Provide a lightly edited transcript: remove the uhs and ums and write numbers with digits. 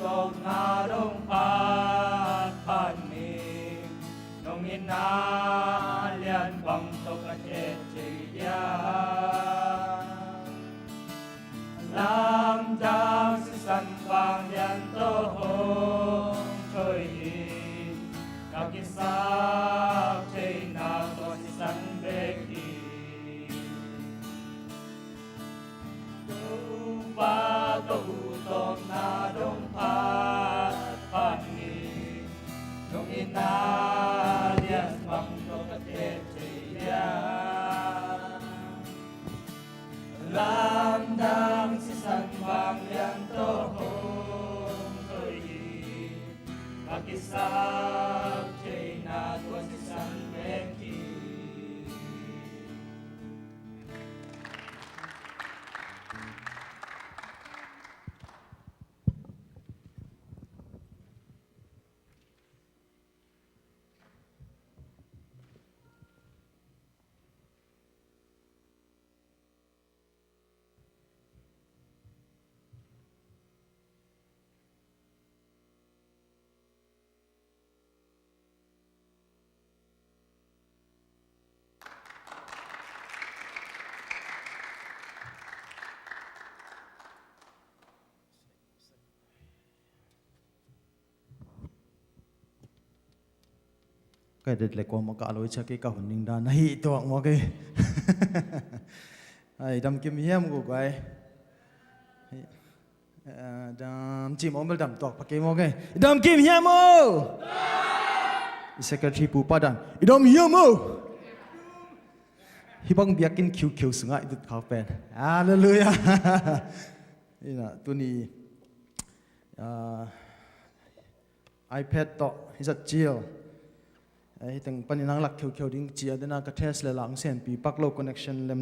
ตกนาดงพาพันมีนงอินนาเลียนบังตกเจจียาลำจางสิสันบางยันโตโหช่วยกับกิสาเจนาตัวสิสันเบกีปาตูตกนาดงพาพันนีดงอินาเลียนบังตกเทเจียลำดังสิสันบางยันโตโหเคยปากิสาเจนาตัวสิสันเบกีcái đợt lại qua một cái lối chơi cái cầu ninh đàn hay to một cái ai đâm kim hiếm của cái đâm chim ông đâm to cái một cái đâm kim hiếm ô secretary pupa dan đâm hiếm ô hi bang biakin QQ sungai itu kau pen haleluya ina tu ni iPad to is a chillไอ้ตั้งปัญญาหลักเขียวๆดิ้งเจียดนะกระเทสเลยหลังเส้นปีปักโลกคอนเนคชั่นเล่ม